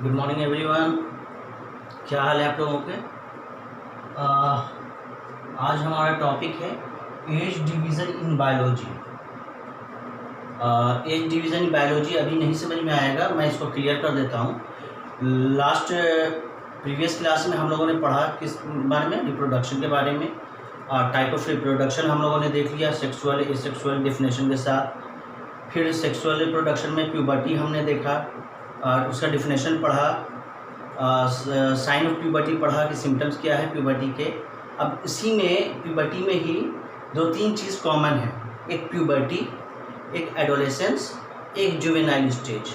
Good morning everyone. क्या हाल है आप लोगों के? आज हमारा टॉपिक है age division in biology. Age division in biology अभी नहीं समझ में आएगा, मैं इसको क्लियर कर देता हूँ। लास्ट प्रीवियस क्लास में हम लोगों ने पढ़ा किस बारे में? रिप्रोडक्शन के बारे में। टाइप ऑफ रिप्रोडक्शन हम लोगों ने देख लिया सेक्सुअल एसेक्सुअल डिफिनेशन के साथ। फिर सेक्सुअल रिप्रोडक्शन में प्यूबर्टी हमने देखा, उसका डिफिनेशन पढ़ा। साइन ऑफ प्यूबर्टी पढ़ा कि सिम्टम्स क्या है प्यूबर्टी के। अब इसी में प्यूबर्टी में ही दो तीन चीज़ कॉमन है, एक प्यूबर्टी, एक एडोलेसेंस, एक जुवेनाइल स्टेज।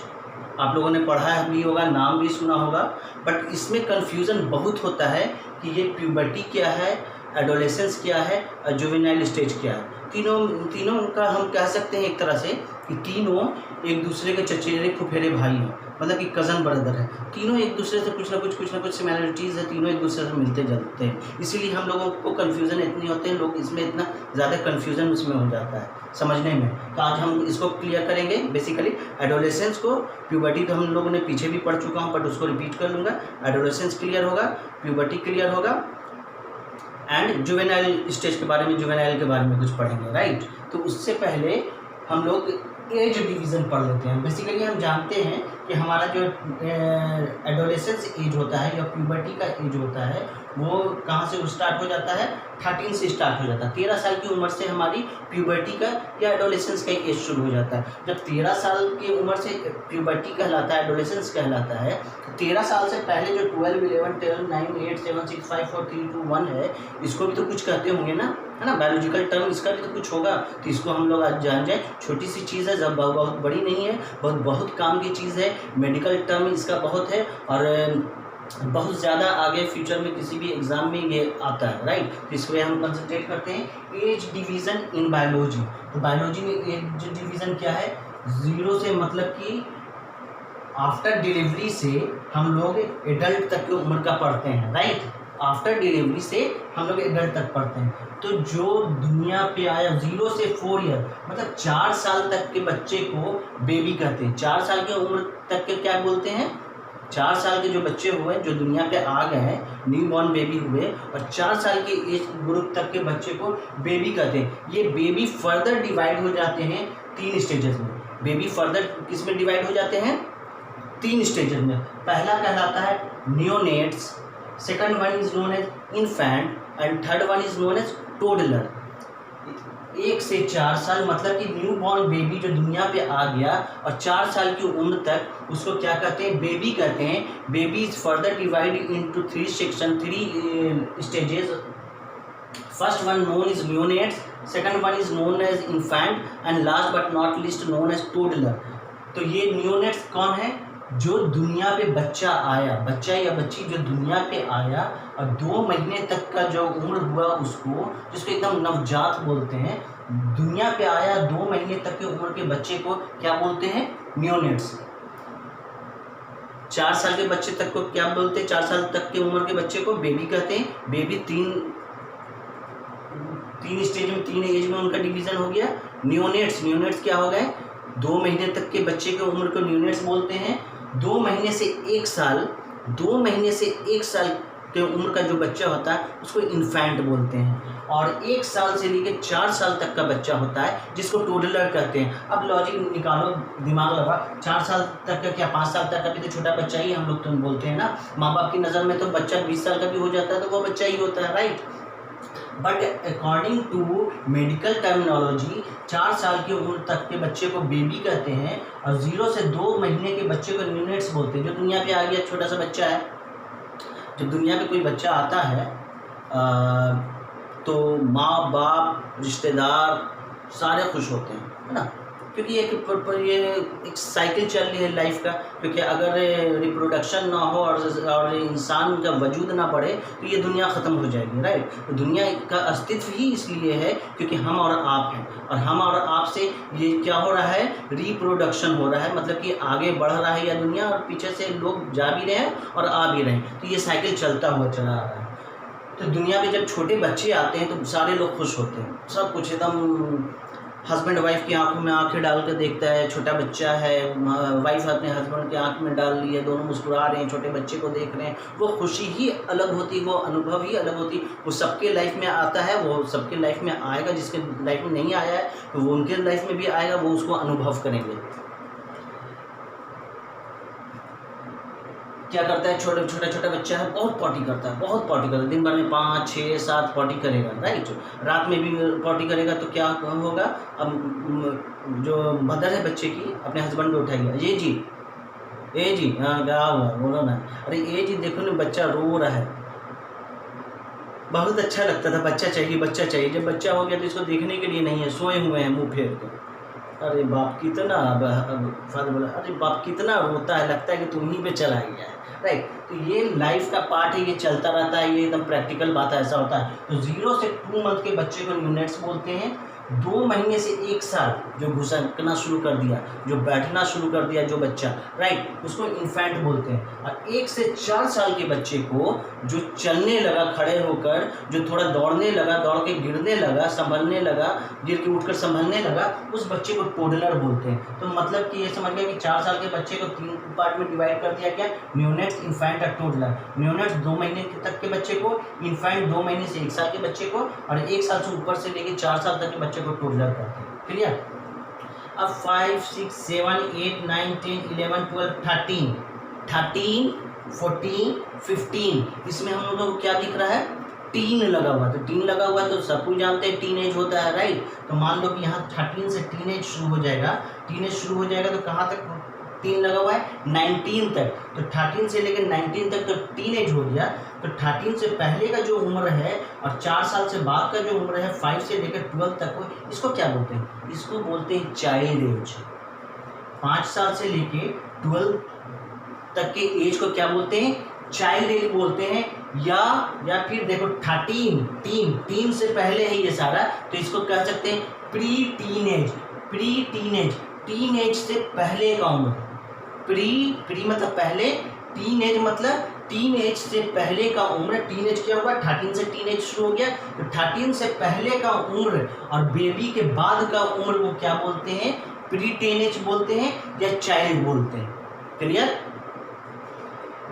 आप लोगों ने पढ़ा भी होगा, नाम भी सुना होगा, बट इसमें कन्फ्यूज़न बहुत होता है कि ये प्यूबर्टी क्या है, एडोलेसेंस क्या है और जुवेनाइल स्टेज क्या है। तीनों का हम कह सकते हैं एक तरह से कि तीनों एक दूसरे के चचेरे फुफेरे भाई हैं, मतलब कि कज़न ब्रदर है। तीनों एक दूसरे से कुछ ना कुछ सिमिलरिटीज़ है, तीनों एक दूसरे से मिलते जुलते हैं। इसीलिए हम लोगों को कन्फ्यूज़न इतनी होते हैं, लोग इसमें इतना ज़्यादा कन्फ्यूज़न उसमें हो जाता है समझने में। तो आज हम इसको क्लियर करेंगे। बेसिकली एडोलेसेंस को, प्यूबर्टी तो हम लोगों ने पीछे भी पढ़ चुका हूँ बट उसको रिपीट कर लूँगा। एडोलेसेंस क्लियर होगा, प्यूबर्टी क्लियर होगा एंड जुवेनाइल स्टेज के बारे में, जुवेनाइल के बारे में कुछ पढ़ेंगे, राइट। तो उससे पहले हम लोग एज डिवीज़न पढ़ लेते हैं। बेसिकली हम जानते हैं कि हमारा जो एडोलेसेंस एज होता है या प्यूबर्टी का एज होता है वो कहाँ से स्टार्ट हो जाता है? 13 से स्टार्ट हो जाता है। 13 साल की उम्र से हमारी प्यूबर्टी का या एडोलेसेंस का एज शुरू हो जाता है। जब 13 साल की उम्र से प्यूबर्टी कहलाता है, एडोलेसेंस कहलाता है, 13 साल से पहले जो 12, 11, 12, 9, 8, 7, 6, 5, 4, 3, 2, 1 है, इसको भी तो कुछ कहते होंगे ना, है ना? बायोलॉजिकल टर्म इसका भी तो कुछ होगा, तो इसको हम लोग आज जान जाए। छोटी सी चीज़ है, जब बहुत बड़ी नहीं है, बहुत काम की चीज़ है। मेडिकल टर्म इसका बहुत है और बहुत ज़्यादा आगे फ्यूचर में किसी भी एग्ज़ाम में ये आता है, राइट। तो इसलिए हम कंसंट्रेट करते हैं एज डिवीज़न इन बायोलॉजी। तो बायोलॉजी में एज डिवीज़न क्या है? 0 से मतलब कि आफ्टर डिलीवरी से हम लोग एडल्ट तक की उम्र का पढ़ते हैं, राइट। आफ्टर डिलीवरी से हम लोग एडल्ट तक पढ़ते हैं। तो जो दुनिया पे आया 0 से 4 ईयर मतलब 4 साल तक के बच्चे को बेबी कहते हैं। 4 साल की उम्र तक के क्या बोलते हैं? 4 साल के जो बच्चे हुए, जो दुनिया पे आ गए हैं, न्यू बॉर्न बेबी हुए, और 4 साल के एज ग्रुप तक के बच्चे को बेबी कहते हैं। ये बेबी फर्दर डिवाइड हो जाते हैं 3 स्टेजेस में। बेबी फर्दर किस में डिवाइड हो जाते हैं? 3 स्टेजेस में। पहला कहलाता है neonates, second one is known as infant and third one is known as toddler. 1 से 4 साल मतलब कि न्यू बॉर्न बेबी जो दुनिया पे आ गया और 4 साल की उम्र तक, उसको क्या कहते हैं? बेबी कहते हैं। Baby is further divide into 3 section, 3 stages. First one known is neonates, second one is known as infant and last but not least known as toddler. तो ये नियोनेट्स कौन है? जो दुनिया पे बच्चा आया, बच्चा या बच्ची जो दुनिया पे आया और 2 महीने तक का जो उम्र हुआ उसको, जिसको एकदम नवजात बोलते हैं, दुनिया पे आया 2 महीने तक की उम्र के बच्चे को क्या बोलते हैं? नियोनेट्स। 4 साल के बच्चे तक को क्या बोलते हैं? 4 साल तक की उम्र के बच्चे को बेबी कहते हैं। बेबी तीन स्टेज में, 3 एज में उनका डिवीज़न हो गया। नियोनेट्स क्या हो गए? 2 महीने तक के बच्चे की उम्र को नियोनेट्स बोलते हैं। 2 महीने से 1 साल के उम्र का जो बच्चा होता है उसको इन्फेंट बोलते हैं। और 1 साल से लेकर 4 साल तक का बच्चा होता है जिसको टोडलर कहते हैं। अब लॉजिक निकालो, दिमाग लगा, 4 साल तक का क्या 5 साल तक का भी तो छोटा बच्चा ही हम लोग तो बोलते हैं ना। माँ बाप की नज़र में तो बच्चा 20 साल का भी हो जाता है तो वो बच्चा ही होता है, right. But according to medical terminology 4 साल की उम्र तक के बच्चे को बेबी कहते हैं और 0 से 2 महीने के बच्चे को न्यूनेट्स बोलते हैं। जो दुनिया पे आ गया छोटा सा बच्चा है, जब दुनिया पे कोई बच्चा आता है तो माँ बाप रिश्तेदार सारे खुश होते हैं, है ना, क्योंकि ये एक साइकिल चल रही है लाइफ का। क्योंकि अगर रिप्रोडक्शन ना हो और इंसान का वजूद ना बढ़े तो ये दुनिया ख़त्म हो जाएगी, राइट। तो दुनिया का अस्तित्व ही इसलिए है क्योंकि हम और आप हैं, और हम और आप से ये क्या हो रहा है? रिप्रोडक्शन हो रहा है, मतलब कि आगे बढ़ रहा है यह दुनिया और पीछे से लोग जा भी रहे हैं और आ भी रहे हैं। तो ये साइकिल चलता हुआ चला आ रहा है। तो दुनिया में जब छोटे बच्चे आते हैं तो सारे लोग खुश होते हैं, सब कुछ एकदम हस्बैंड वाइफ की आंखों में आंखें डाल कर देखता है, छोटा बच्चा है, वाइफ अपने हस्बैंड की आंख में डाल ली है, दोनों मुस्कुरा रहे हैं, छोटे बच्चे को देख रहे हैं, वो खुशी ही अलग होती, वो अनुभव ही अलग होती। वो सबके लाइफ में आता है, वो सबके लाइफ में आएगा, जिसके लाइफ में नहीं आया है तो वो उनके लाइफ में भी आएगा, वो उसको अनुभव करेंगे। क्या करता है, छोटा बच्चा है, बहुत पॉटी करता है, बहुत पॉटी करता है, दिन भर में 5, 6, 7 पॉटी करेगा, राइट। रात में भी पॉटी करेगा तो क्या होगा, अब जो मदर है बच्चे की अपने हस्बैंड को उठाएगा, ये जी, ए जी, हाँ क्या हुआ बोलो ना, अरे ए जी देखो ना बच्चा रो रहा है। बहुत अच्छा लगता था, बच्चा चाहिए बच्चा चाहिए, जब बच्चा हो गया तो इसको देखने के लिए नहीं है, सोए हुए हैं मुँह फेर के। अरे बाप कितना, अब फादर बोला अरे बाप कितना रोता है, लगता है कि तुम ही पे चला गया है, राइट। तो ये लाइफ का पार्ट है, ये चलता रहता है, ये एकदम प्रैक्टिकल बात है, ऐसा होता है। तो 0 से 2 मंथ के बच्चे को न्यूनेट्स बोलते हैं। 2 महीने से 1 साल जो घुसकना शुरू कर दिया, जो बैठना शुरू कर दिया जो बच्चा, राइट, उसको इन्फेंट बोलते हैं। और 1 से 4 साल के बच्चे को जो चलने लगा खड़े होकर, जो थोड़ा दौड़ने लगा, दौड़ के गिरने लगा, संभलने लगा, गिर के उठकर संभलने लगा, उस बच्चे को टोडलर बोलते हैं। तो मतलब कि ये समझ गया कि 4 साल के बच्चे को 3 पार्ट में डिवाइड कर दिया गया, न्यूनेट्स, इन्फेंट और टोडलर। न्यूनेट्स 2 महीने तक के बच्चे को, इन्फेंट 2 महीने से 1 साल के बच्चे को, और 1 साल से ऊपर से लेकर 4 साल तक के बच्चे को टोडलर करते हैं। क्लियर। अब 5, 6, 7, 8, 9, 10, 11, 12, 13, 14, 15, इसमें हम लोगों को क्या दिख रहा है, टीन लगा हुआ। तो टीन लगा हुआ तो सब कुछ जानते हैं टीन एज होता है, राइट। तो मान लो कि यहाँ 13 से टीन एज शुरू हो जाएगा, टीन एज शुरू हो जाएगा तो कहाँ तक टीन लगा हुआ है, 19 तक। तो 13 से लेकर 19 तक तो टीन एज हो गया। तो 13 से पहले का जो उम्र है और 4 साल से बाद का जो उम्र है, 5 से लेकर 12 तक को, इसको क्या बोलते हैं, इसको बोलते हैं चाइल्ड एज। 5 साल से लेके 12 तक के एज को क्या बोलते हैं, चाइल्ड एज बोलते हैं। या फिर देखो 13, टीन से पहले है ये सारा, तो इसको कह सकते हैं pre teen age. Pre teen age, teen age से पहले का उम्र। प्री मतलब पहले, टीन एज मतलब टीन एज से पहले का उम्र। टीन एज क्या होगा, 13 से टीन एज शुरू हो गया, तो 13 से पहले का उम्र और बेबी के बाद का उम्र को क्या बोलते हैं, प्री टीन एज बोलते हैं या चाइल्ड बोलते हैं। क्लियर।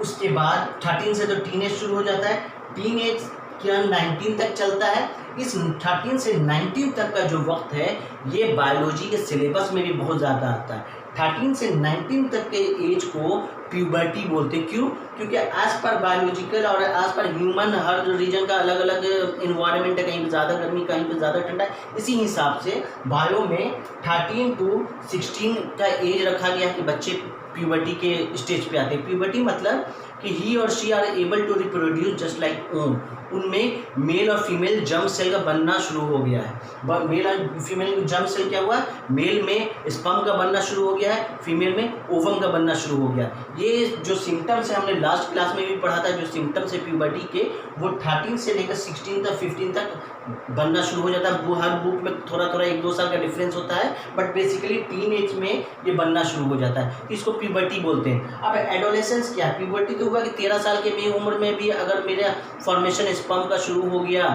उसके बाद 13 से तो टीन एज शुरू हो जाता है, टीन एज क्या 19 तक चलता है। इस 13 से 19 तक का जो वक्त है, ये बायोलॉजी के सिलेबस में भी बहुत ज़्यादा आता है। 13 से 19 तक के एज को प्यूबर्टी बोलते हैं। क्यों? क्योंकि एज पर बायोलॉजिकल और एज पर ह्यूमन हर रीजन का अलग अलग इन्वायरमेंट है, कहीं पे ज़्यादा गर्मी, कहीं पे ज़्यादा ठंडा। इसी हिसाब से बायो में 13 to 16 का एज रखा गया है कि बच्चे प्यूबर्टी के स्टेज पे आते हैं। प्यूबर्टी मतलब कि ही और she are able to reproduce just like them. उनमें मेल और फीमेल जर्म सेल का बनना शुरू हो गया है। मेल और फीमेल जर्म सेल क्या हुआ, मेल में स्पर्म का बनना शुरू हो गया है, फीमेल में ओवम का बनना शुरू हो गया। ये जो सिम्टम्स है, हमने लास्ट क्लास में भी पढ़ा था, जो सिम्टम्स है प्यूबर्टी के, वो 13 से लेकर 16 तक 15 तक बनना शुरू हो जाता है। वो हर बुक में थोड़ा 1-2 साल का डिफरेंस होता है, बट बेसिकली टीन एज में ये बनना शुरू हो जाता है, इसको प्यूबर्टी बोलते हैं। अब एडोलेसेंस क्या है, प्यूबर्टी तो हुआ कि 13 साल के भी उम्र में भी अगर मेरा फॉर्मेशन स्पर्म का शुरू हो गया,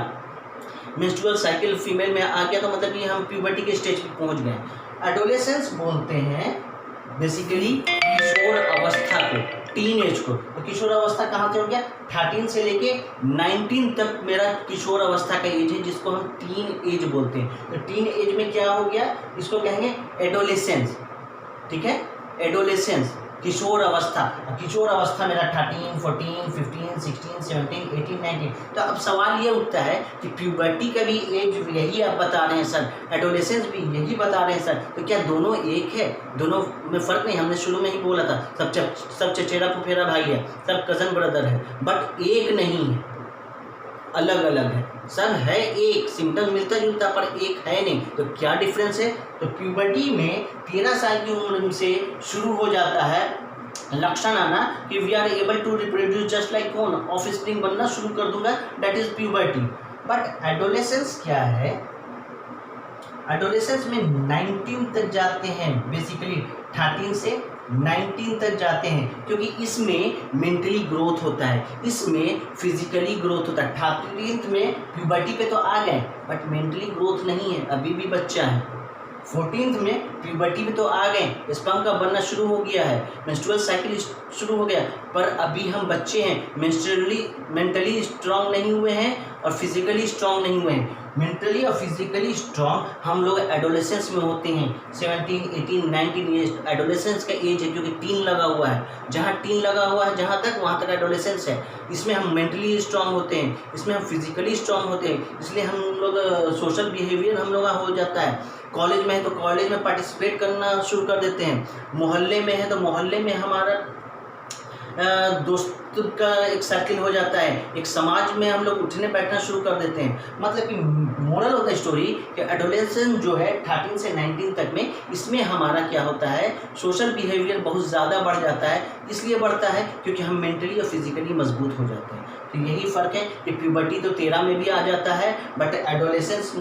मेंस्ट्रुअल साइकिल फीमेल में आ गया, तो मतलब कि हम प्यूबर्टी के स्टेज पे पहुंच गए। एडोलेसेंस बोलते हैं बेसिकली किशोर अवस्था को, टीन एज को। तो किशोर अवस्था कहाँ से हो गया, 13 से लेके 19 तक मेरा किशोर अवस्था का एज है, जिसको हम टीन एज बोलते हैं। तो टीन एज में क्या हो गया, इसको कहेंगे एडोलेसेंस। ठीक है, एडोलेसेंस किशोर अवस्था। किशोर अवस्था मेरा 13, 14, 15, 16, 17, 18, 19। तो अब सवाल ये उठता है कि प्यूबर्टी का भी एज यही आप बता रहे हैं सर, एडोलेसेंस भी यही बता रहे हैं सर, तो क्या दोनों एक है, दोनों में फ़र्क नहीं? हमने शुरू में ही बोला था सब चचेरा फुफेरा भाई है, सब कज़न ब्रदर है, बट एक नहीं है, अलग अलग है। सब है एक, सिम्टम मिलता जुलता, पर एक है नहीं। तो क्या डिफरेंस है, तो प्यूबर्टी में 13 साल की उम्र से शुरू हो जाता है लक्षण आना कि we are able to reproduce just like कौन, ऑफ स्प्रिंग बनना शुरू कर दूंगा, that is puberty. But adolescence क्या है, एडोलेसेंस में 19 तक जाते हैं, बेसिकली 13 से 19 तक जाते हैं, क्योंकि इसमें मेंटली ग्रोथ होता है, इसमें फिजिकली ग्रोथ होता है। 13 में प्यूबर्टी पे तो आ गए, बट मेंटली ग्रोथ नहीं है, अभी भी बच्चा है। 14th में प्यूबर्टी में तो आ गए, स्पर्म का बनना शुरू हो गया है, मेंस्ट्रुअल साइकिल शुरू हो गया, पर अभी हम बच्चे हैं, मेंटली स्ट्रांग नहीं हुए हैं और फिजिकली स्ट्रांग नहीं हुए हैं। मेंटली और फिजिकली स्ट्रांग हम लोग एडोलेसेंस में होते हैं, 17, 18, 19 ईयर्स एडोलेसेंस का एज है, क्योंकि टीन लगा हुआ है, जहाँ टीन लगा हुआ है जहाँ तक वहाँ तक एडोलेसेंस है। इसमें हम मेंटली स्ट्रांग होते हैं, इसमें हम फिजिकली स्ट्रांग होते हैं, इसलिए हम लोग सोशल बिहेवियर हम लोग का हो जाता है। कॉलेज में है तो कॉलेज में पार्टिसिपेट करना शुरू कर देते हैं, मोहल्ले में है तो मोहल्ले में हमारा दोस्त का एक सर्किल हो जाता है, एक समाज में हम लोग उठने बैठना शुरू कर देते हैं। मतलब कि मोरल ऑफ द स्टोरी कि एडोलेसेंस जो है 13 से 19 तक में, इसमें हमारा क्या होता है, सोशल बिहेवियर बहुत ज़्यादा बढ़ जाता है। इसलिए बढ़ता है क्योंकि हम मेंटली और फिजिकली मजबूत हो जाते हैं। तो यही फ़र्क है कि प्यूबर्टी तो 13 में भी आ जाता है, बट एडोलेसेंस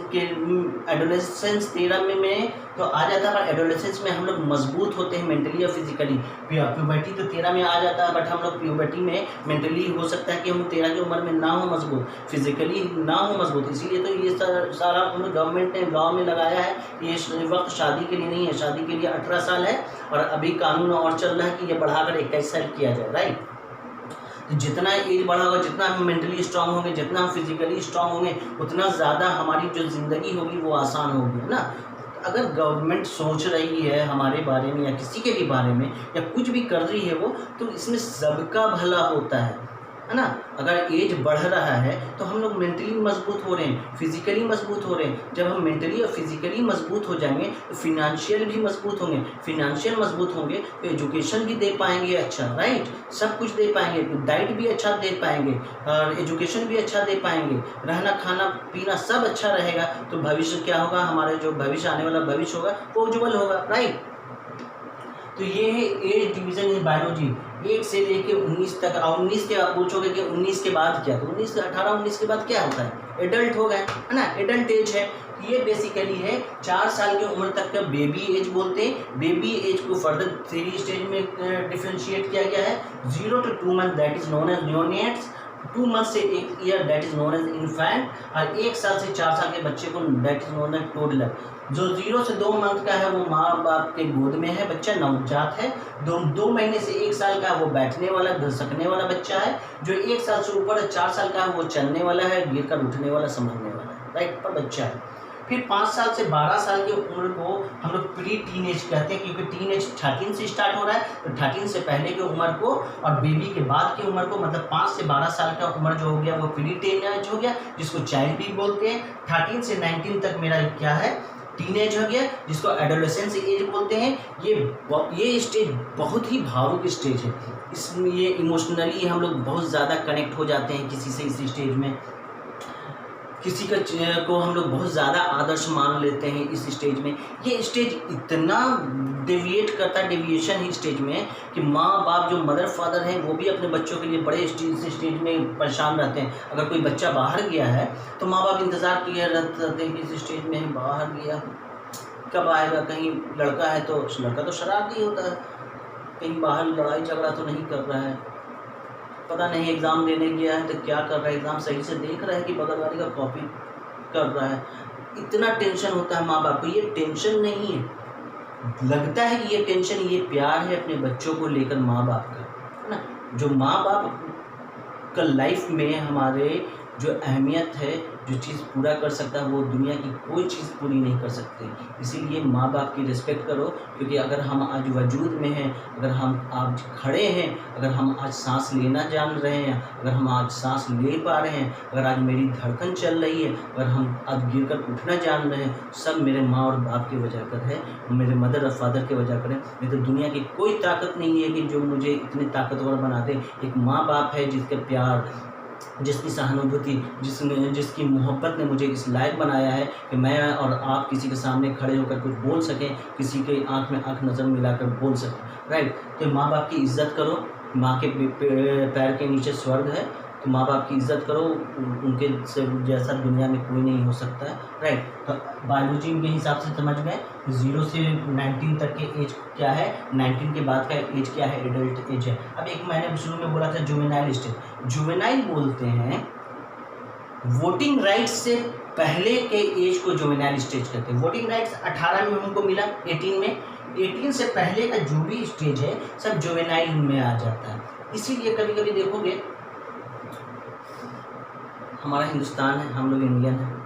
13 में तो आ जाता है, पर एडोलेसेंस में हम लोग मजबूत होते हैं मेंटली और फिजिकली। प्यूबर्टी तो 13 में आ जाता है, बट हम लोग प्यूबर्टी में मेंटली हो सकता है कि हम 13 की उम्र में ना हो मजबूत, फिजिकली ना हो मजबूत। इसीलिए तो ये सारा गवर्नमेंट ने लॉ में लगाया है। ये वक्त शादी के लिए नहीं है, शादी के लिए 18 साल है, और अभी कानून और चल रहा है कि ये बढ़ाकर 21 साल किया जाए, राइट। जितना एज बढ़ा होगा, जितना हम मेंटली स्ट्रांग होंगे, जितना हम फिजिकली स्ट्रांग होंगे, उतना ज़्यादा हमारी जो ज़िंदगी होगी वो आसान होगी, है ना। अगर गवर्नमेंट सोच रही है हमारे बारे में या किसी के भी बारे में या कुछ भी कर रही है वो, तो इसमें सबका भला होता है ना। अगर एज बढ़ रहा है तो हम लोग मेंटली मजबूत हो रहे हैं, फिजिकली मजबूत हो रहे हैं। जब हम मेंटली और फिजिकली मजबूत हो जाएंगे तो फिनेंशियल भी मजबूत होंगे, फिनेंशियल मजबूत होंगे तो एजुकेशन भी दे पाएंगे अच्छा, राइट, सब कुछ दे पाएंगे, डाइट भी अच्छा दे पाएंगे और एजुकेशन भी अच्छा दे पाएंगे, रहना खाना पीना सब अच्छा रहेगा। तो भविष्य क्या होगा, हमारे जो भविष्य आने वाला भविष्य होगा वो उज्जवल होगा, राइट। तो ये है एज डिवीज़न इन बायोलॉजी, 1 से लेके 19 तक। और 19 के आप पूछोगे कि 19 के बाद क्या, तो 19 से 18-19 के बाद क्या होता है, एडल्ट हो गए, है ना, एडल्ट एज है। ये बेसिकली है 4 साल की उम्र तक का बेबी एज बोलते हैं। बेबी एज को फर्दर 3 स्टेज में डिफ्रेंशिएट किया गया है, 0 to 2 month that is known as neonates, 2 month से 1 year that is known as infant, और 1 साल से 4 साल के बच्चे को that is known as toddler. जो 0 से 2 मंथ का है वो माँ बाप के गोद में है, बच्चा नवजात है। 2 महीने से 1 साल का है वो बैठने वाला घसकने वाला बच्चा है। जो 1 साल से ऊपर 4 साल का है वो चलने वाला है, गिर कर उठने वाला, समझने वाला है, राइट, पर बच्चा है। फिर 5 साल से 12 साल की उम्र को हम लोग प्री टीनेज कहते हैं, क्योंकि टीनेज 13 से स्टार्ट हो रहा है, तो 13 से पहले की उम्र को और बेबी के बाद की उम्र को, मतलब 5 से 12 साल का उम्र जो हो गया वो प्री टीनेज हो गया, जिसको चाइल्ड भी बोलते हैं। 13 से 19 तक मेरा क्या है, टीनेज हो गया, जिसको एडोलेसेंस एज बोलते हैं। ये स्टेज बहुत ही भावुक स्टेज है, इसमें ये इमोशनली हम लोग बहुत ज़्यादा कनेक्ट हो जाते हैं किसी से इस स्टेज में, किसी को हम लोग बहुत ज़्यादा आदर्श मान लेते हैं इस स्टेज में। ये स्टेज इतना डेविएट करता है, डेविएशन ही स्टेज में, कि माँ बाप जो मदर फादर हैं वो भी अपने बच्चों के लिए बड़े स्टेज में परेशान रहते हैं। अगर कोई बच्चा बाहर गया है तो माँ बाप इंतज़ार किए रहते हैं कि इस स्टेज में बाहर गया कब आएगा, कहीं लड़का है तो लड़का तो शरारती होता है, कहीं बाहर लड़ाई झगड़ा तो नहीं कर रहा है, पता नहीं एग्ज़ाम देने गया है तो क्या कर रहा है, एग्ज़ाम सही से देख रहा है कि बगल वाले का कॉपी कर रहा है। इतना टेंशन होता है माँ बाप को। ये टेंशन नहीं है, लगता है कि ये टेंशन, ये प्यार है अपने बच्चों को लेकर माँ बाप का, है ना। जो माँ बाप का लाइफ में हमारे जो अहमियत है, जो चीज़ पूरा कर सकता है वो दुनिया की कोई चीज़ पूरी नहीं कर सकती। इसीलिए माँ बाप की रिस्पेक्ट करो, क्योंकि अगर हम आज वजूद में हैं, अगर हम आज खड़े हैं, अगर हम आज सांस लेना जान रहे हैं, अगर हम आज सांस ले पा रहे हैं, अगर आज मेरी धड़कन चल रही है, अगर हम आज गिर कर उठना जान रहे हैं, सब मेरे माँ और बाप की वजह कर है, मेरे मदर और फादर की वजह कर है। नहीं तो दुनिया की कोई ताकत नहीं है कि जो मुझे इतनी ताकतवर बना दे। एक माँ बाप है जिसके प्यार, जिसकी सहानुभूति, जिसकी मोहब्बत ने मुझे इस लायक बनाया है कि मैं और आप किसी के सामने खड़े होकर कुछ बोल सकें, किसी के आंख में आंख नज़र मिलाकर बोल सकें, राइट। तो माँ बाप की इज़्ज़त करो, माँ के पैर के नीचे स्वर्ग है, तो माँ बाप की इज़्ज़त करो, उनके से जैसा दुनिया में कोई नहीं हो सकता है, राइट। तो बायोलॉजी के हिसाब से समझ गए 0 से 19 तक के एज क्या है, 19 के बाद का एज क्या है, एडल्ट एज है। अब एक मैंने शुरू में बोला था जुवेनाइल स्टेज, जुवेनाइल बोलते हैं वोटिंग राइट्स से पहले के एज को जुवेनाइल स्टेज कहते हैं। वोटिंग राइट्स 18 में हमको मिला, 18 में, 18 से पहले का जो भी स्टेज है सब जुवेनाइल में आ जाता है। इसीलिए कभी कभी देखोगे हमारा हिंदुस्तान है, हम लोग इंडियन हैं,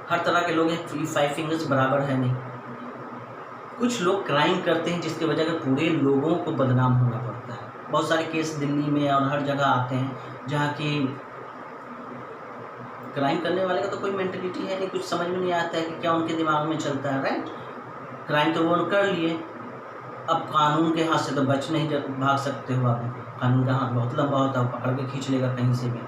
हर तरह के लोग हैं, 5 फिंगर्स बराबर है नहीं। कुछ लोग क्राइम करते हैं जिसकी वजह से पूरे लोगों को बदनाम होना पड़ता है। बहुत सारे केस दिल्ली में और हर जगह आते हैं जहाँ की क्राइम करने वाले का तो कोई मेंटलिटी है नहीं, कुछ समझ में नहीं आता है कि क्या उनके दिमाग में चलता है, राइट। क्राइम तो वो कर लिए, अब कानून के हाथ से तो बच नहीं भाग सकते हो आप। कानून का हाथ बहुत लंबा होता है, पकड़ के खींच लेगा कहीं से भी।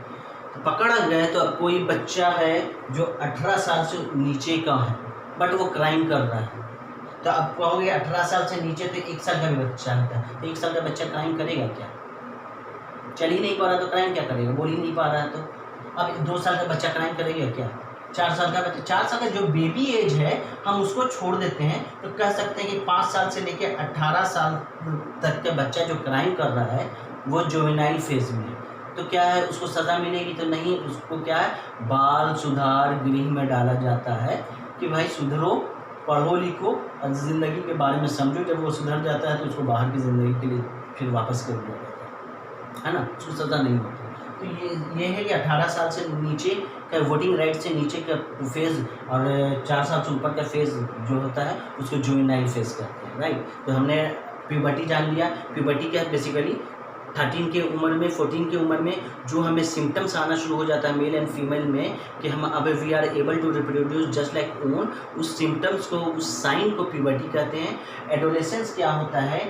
तो पकड़ा गए तो अब कोई बच्चा है जो 18 साल से नीचे का है बट वो क्राइम कर रहा है, तो अब कहोगे 18 साल से नीचे तो 1 साल का भी बच्चा होता है, तो 1 साल का बच्चा क्राइम करेगा क्या? चल ही नहीं पा रहा तो क्राइम क्या करेगा? बोल ही नहीं पा रहा है तो अब 2 साल का बच्चा क्राइम करेगा क्या? 4 साल का बच्चा, 4 साल का जो बेबी एज है हम उसको छोड़ देते हैं, तो कह सकते हैं कि 5 साल से लेकर 18 साल तक का बच्चा जो क्राइम कर रहा है वो जुवेनाइल फेज में है। तो क्या है, उसको सज़ा मिलेगी? तो नहीं, उसको क्या है, बाल सुधार गृह में डाला जाता है कि भाई सुधरो, पढ़ो लिखो और ज़िंदगी के बारे में समझो। जब वो सुधर जाता है तो उसको बाहर की ज़िंदगी के लिए फिर वापस कर दिया जाता है ना, उसको सज़ा नहीं होती। तो ये है कि 18 साल से नीचे का वोटिंग राइट से नीचे का फेज़ और 4 साल से ऊपर का फेज़ जो होता है उसको जुवेनाइल फेज़ कहते हैं, राइट। तो हमने प्यूबर्टी जान लिया। प्यूबर्टी क्या है? बेसिकली 13 की उम्र में, 14 की उम्र में जो हमें सिम्टम्स आना शुरू हो जाता है मेल एंड फीमेल में कि हम अब we are able to reproduce just like own, उस सिम्टम्स को, उस साइन को प्यूबर्टी कहते हैं। एडोलेसेंस क्या होता है?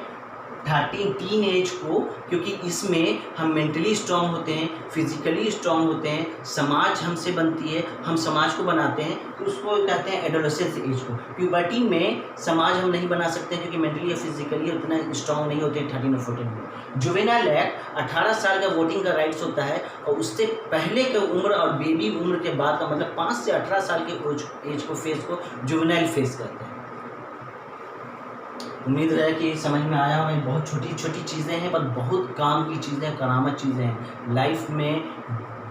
13 टीन एज को, क्योंकि इसमें हम मेंटली स्ट्रांग होते हैं, फिजिकली स्ट्रांग होते हैं, समाज हमसे बनती है, हम समाज को बनाते हैं, तो उसको कहते हैं एडोलेसेंस एज को। प्यूबर्टी में समाज हम नहीं बना सकते क्योंकि मेंटली या फिजिकली उतना स्ट्रांग नहीं होते 13 और 14 में। जुवेनाइल एक्ट 18 साल का वोटिंग का राइट्स होता है और उससे पहले के उम्र और बेबी उम्र के बाद का मतलब 5 से 18 साल के एज को फेज को जुवेनाइल फेज कहते हैं। उम्मीद है कि समझ में आया होगा। बहुत छोटी छोटी चीज़ें हैं पर बहुत काम की चीज़ें, करामत चीज़ें हैं, लाइफ में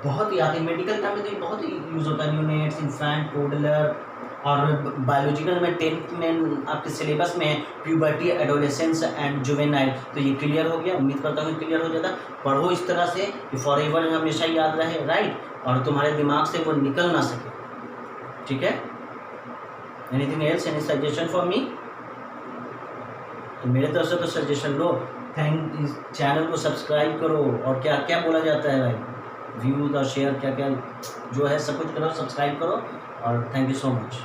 बहुत ही आती है। मेडिकल का में तो बहुत यूज़ होता है, न्यूनेट्स, इन्फेंट, टोडलर, और बायोलॉजिकल में 10th में आपके सिलेबस में प्यूबर्टी, एडोलेसेंस एंड जुवेनाइल। तो ये क्लियर हो गया, उम्मीद करता हूँ क्लियर हो जाता। पढ़ो इस तरह से कि फॉर एवर हमेशा याद रहे, राइट, और तुम्हारे दिमाग से वो निकल ना सके, ठीक है। Anything else, any suggestion for me? तो मेरे तरफ से तो सजेशन लो, इस चैनल को सब्सक्राइब करो, और क्या क्या बोला जाता है भाई, व्यूज़ और शेयर, क्या क्या जो है सब कुछ करो, सब्सक्राइब करो, और थैंक यू सो मच।